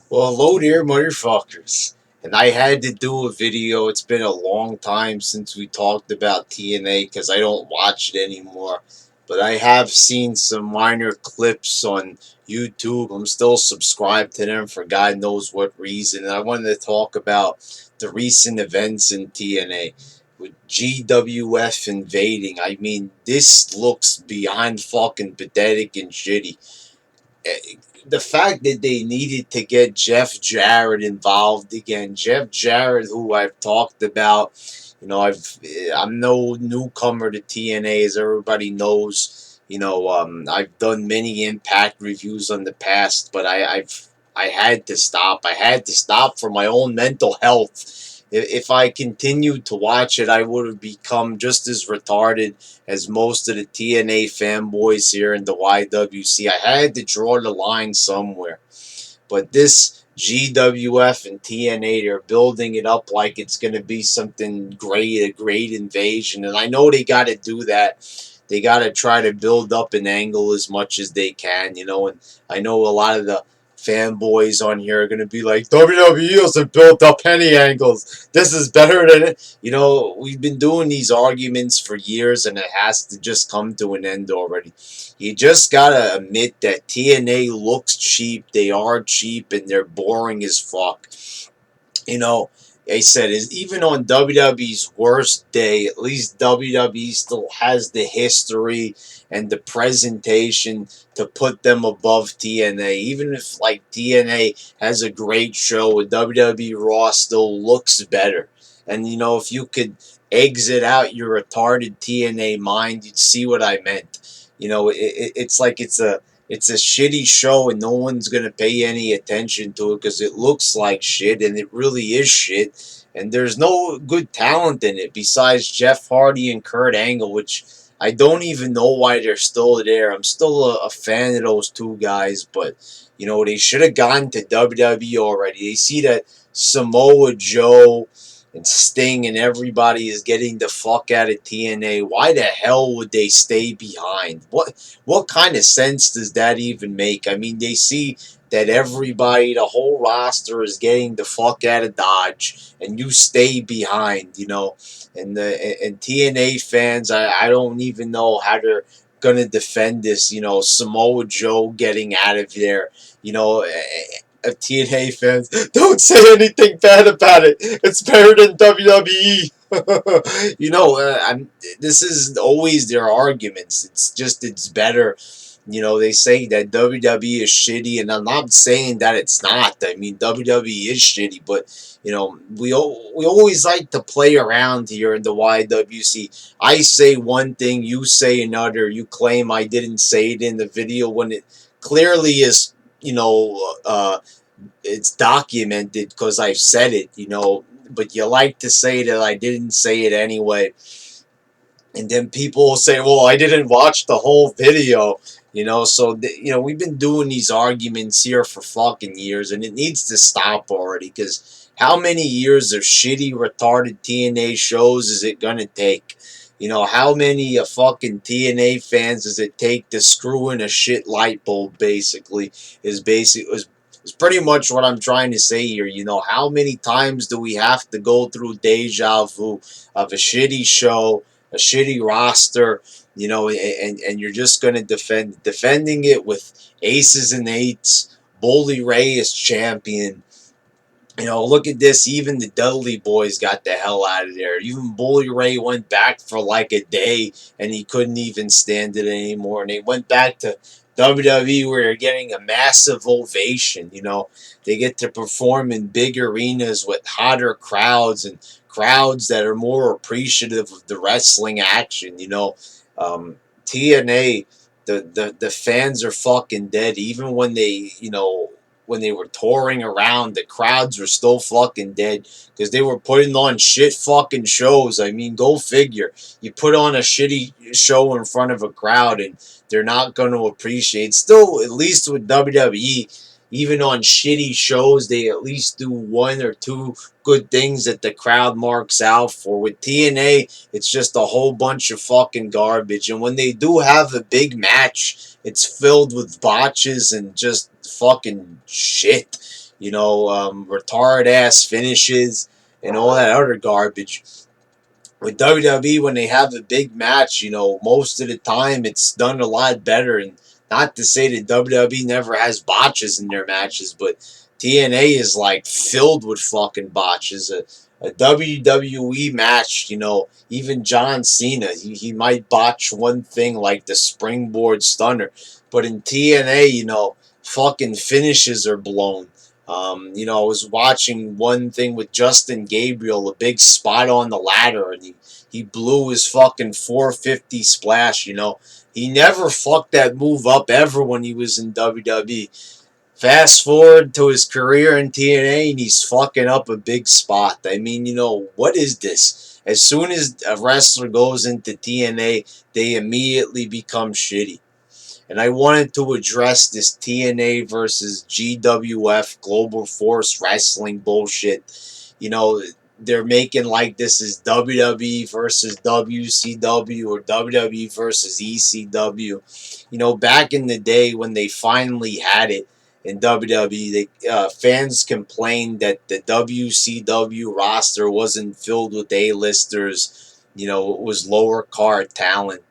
Well, hello there, motherfuckers. And I had to do a video. It's been a long time since we talked about TNA because I don't watch it anymore. But I have seen some minor clips on YouTube. I'm still subscribed to them for God knows what reason. And I wanted to talk about the recent events in TNA with GWF invading. I mean, this looks beyond fucking pathetic and shitty. The fact that they needed to get Jeff Jarrett involved again. Jeff Jarrett, who I've talked about, I'm no newcomer to TNA, as everybody knows. I've done many Impact reviews on the past, but I had to stop. I had to stop for my own mental health. If I continued to watch it, I would have become just as retarded as most of the TNA fanboys here in the YWC. I had to draw the line somewhere. But this GWF and TNA, they're building it up like it's going to be something great, a great invasion. And I know they got to do that. They got to try to build up an angle as much as they can. And I know a lot of the fanboys on here are going to be like, WWE hasn't built up any angles. This is better than it. We've been doing these arguments for years, and it has to just come to an end already. You just gotta admit that TNA looks cheap, they are cheap, and they're boring as fuck. You know, I said is even on WWE's worst day, at least WWE still has the history and the presentation to put them above TNA. Even if like TNA has a great show, a WWE Raw still looks better. And if you could exit out your retarded TNA mind, you'd see what I meant. It's like it's a shitty show and no one's gonna pay any attention to it because it looks like shit and it really is shit. And there's no good talent in it besides Jeff Hardy and Kurt Angle, which I don't even know why they're still there. I'm still a fan of those two guys, but they should have gone to WWE already. They see that Samoa Joe and Sting and everybody is getting the fuck out of TNA. Why the hell would they stay behind? What kind of sense does that even make? I mean, they see that everybody, the whole roster is getting the fuck out of Dodge, and you stay behind. And TNA fans, I don't even know how they're gonna defend this. Samoa Joe getting out of there. You know, TNA fans, don't say anything bad about it. It's better than WWE. This is always their arguments. It's better. They say that WWE is shitty, and I'm not saying that it's not. I mean, WWE is shitty, but we always like to play around here in the YWC. I say one thing, you say another. You claim I didn't say it in the video when it clearly is. It's documented because I've said it. But you like to say that I didn't say it anyway. And then people will say, well, I didn't watch the whole video. We've been doing these arguments here for fucking years, and it needs to stop already because how many years of shitty, retarded TNA shows is it going to take? How many fucking TNA fans does it take to screw in a shit light bulb, basically, is pretty much what I'm trying to say here. How many times do we have to go through deja vu of a shitty show, a shitty roster, and you're just going to defending it with aces and eights. Bully Ray is champion. Look at this. Even the Dudley boys got the hell out of there. Even Bully Ray went back for like a day and he couldn't even stand it anymore. And they went back to WWE where they're getting a massive ovation. They get to perform in big arenas with hotter crowds and crowds that are more appreciative of the wrestling action. TNA, the fans are fucking dead. Even when they were touring around, the crowds were still fucking dead because they were putting on shit fucking shows. I mean, go figure. You put on a shitty show in front of a crowd and they're not going to appreciate. Still, at least with WWE, even on shitty shows, they at least do one or two good things that the crowd marks out for. With TNA, it's just a whole bunch of fucking garbage. And when they do have a big match, it's filled with botches and just fucking shit. retard ass finishes and all that other garbage. With WWE, when they have a big match, most of the time it's done a lot better. And not to say that WWE never has botches in their matches, but TNA is like filled with fucking botches. A WWE match, even John Cena, he might botch one thing like the springboard stunner, but in TNA, fucking finishes are blown. I was watching one thing with Justin Gabriel, a big spot on the ladder, and he blew his fucking 450 splash. He never fucked that move up ever when he was in WWE. Fast forward to his career in TNA, and he's fucking up a big spot. I mean, what is this? As soon as a wrestler goes into TNA, they immediately become shitty. And I wanted to address this TNA versus GWF Global Force Wrestling bullshit. You know, they're making like this is WWE versus WCW or WWE versus ECW. Back in the day when they finally had it in WWE, fans complained that the WCW roster wasn't filled with A-listers. It was lower card talent.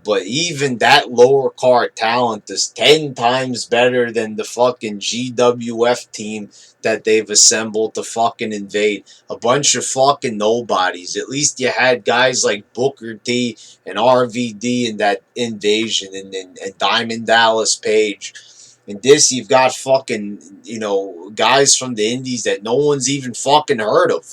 But even that lower card talent is 10 times better than the fucking GWF team that they've assembled to fucking invade. A bunch of fucking nobodies. At least you had guys like Booker T and RVD in that invasion, and Diamond Dallas Page. And this, you've got fucking, guys from the indies that no one's even fucking heard of.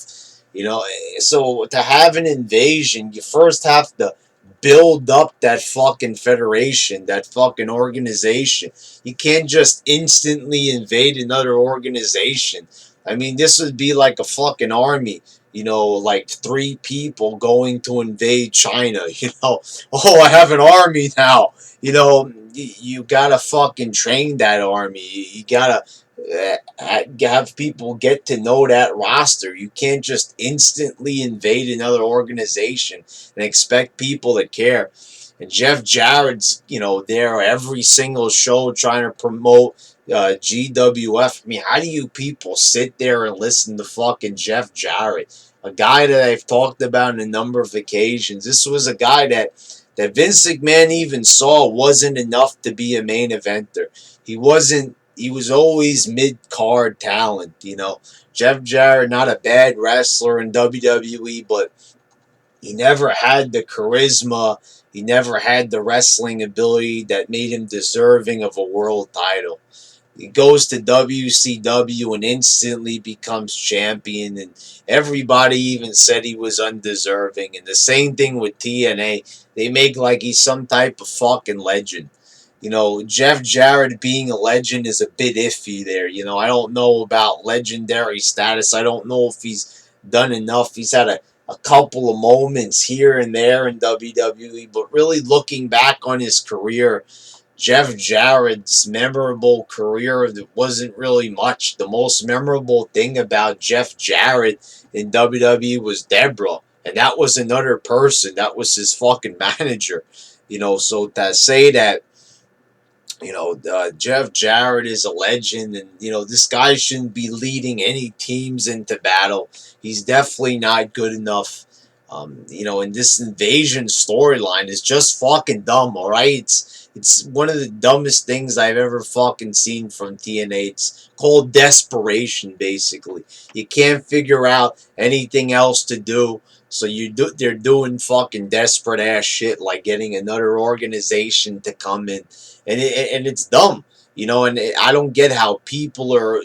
So to have an invasion, you first have to build up that fucking federation, that fucking organization. You can't just instantly invade another organization. I mean, this would be like a fucking army, like 3 people going to invade China, Oh, I have an army now. You gotta fucking train that army. You gotta have people get to know that roster. You can't just instantly invade another organization and expect people to care. And Jeff Jarrett's, there every single show trying to promote GWF. I mean, how do you people sit there and listen to fucking Jeff Jarrett? A guy that I've talked about on a number of occasions. This was a guy that Vince McMahon even saw wasn't enough to be a main eventer. He wasn't. He was always mid-card talent, Jeff Jarrett, not a bad wrestler in WWE, but he never had the charisma. He never had the wrestling ability that made him deserving of a world title. He goes to WCW and instantly becomes champion, and everybody even said he was undeserving. And the same thing with TNA. They make like he's some type of fucking legend. Jeff Jarrett being a legend is a bit iffy there. I don't know about legendary status. I don't know if he's done enough. He's had a couple of moments here and there in WWE, but really looking back on his career, Jeff Jarrett's memorable career, there wasn't really much. The most memorable thing about Jeff Jarrett in WWE was Deborah, and that was another person. That was his fucking manager. So to say that Jeff Jarrett is a legend, and this guy shouldn't be leading any teams into battle. He's definitely not good enough. And this invasion storyline is just fucking dumb. All right, it's one of the dumbest things I've ever fucking seen from TNA. It's called desperation, basically. You can't figure out anything else to do. So they're doing fucking desperate ass shit like getting another organization to come in, and it's dumb, And I don't get how people are,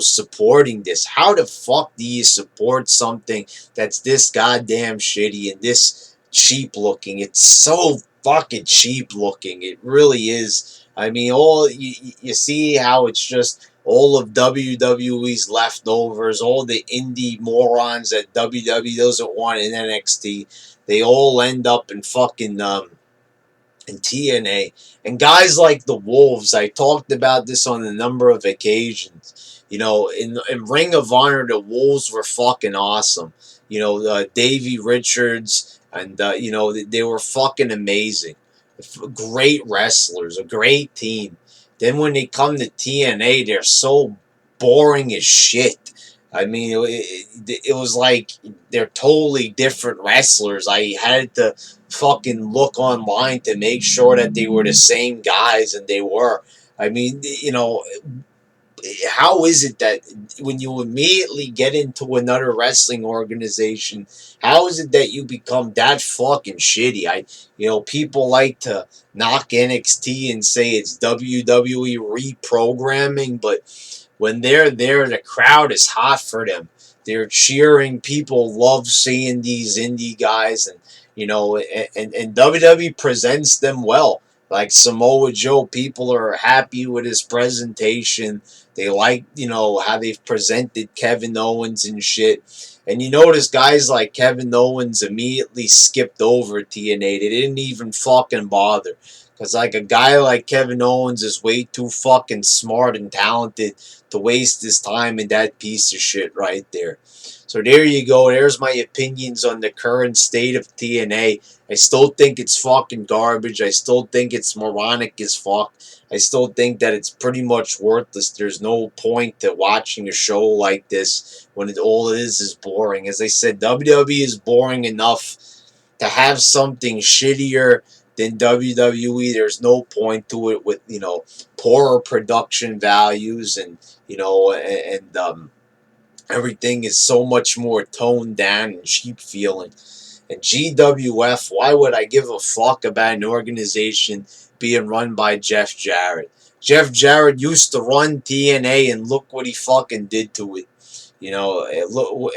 supporting this. How the fuck do you support something that's this goddamn shitty and this cheap looking? It's so fucking cheap looking. It really is. I mean, you see how it's just all of WWE's leftovers, all the indie morons that WWE doesn't want in NXT. They all end up in fucking in TNA. And guys like the Wolves, I talked about this on a number of occasions. In Ring of Honor, the Wolves were fucking awesome. Davey Richards, and they were fucking amazing. Great wrestlers, a great team. Then when they come to TNA, they're so boring as shit. I mean, it was like they're totally different wrestlers. I had to fucking look online to make sure that they were the same guys, and they were. I mean, how is it that when you immediately get into another wrestling organization, how is it that you become that fucking shitty? People like to knock NXT and say it's WWE reprogramming, but when they're there, the crowd is hot for them. They're cheering. People love seeing these indie guys, and WWE presents them well. Like Samoa Joe, people are happy with his presentation. They like, how they've presented Kevin Owens and shit. And you notice guys like Kevin Owens immediately skipped over TNA. They didn't even fucking bother. Because, like, a guy like Kevin Owens is way too fucking smart and talented to waste his time in that piece of shit right there. So there you go. There's my opinions on the current state of TNA. I still think it's fucking garbage. I still think it's moronic as fuck. I still think that it's pretty much worthless. There's no point to watching a show like this when all it is boring. As I said, WWE is boring enough. To have something shittier than WWE, there's no point to it with, poorer production values and everything is so much more toned down and cheap feeling. And GWF, why would I give a fuck about an organization being run by Jeff Jarrett? Jeff Jarrett used to run TNA, and look what he fucking did to it.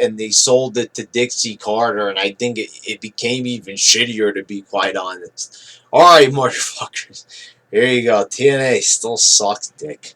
And they sold it to Dixie Carter, and I think it became even shittier, to be quite honest. Alright, motherfuckers. Here you go. TNA still sucks dick.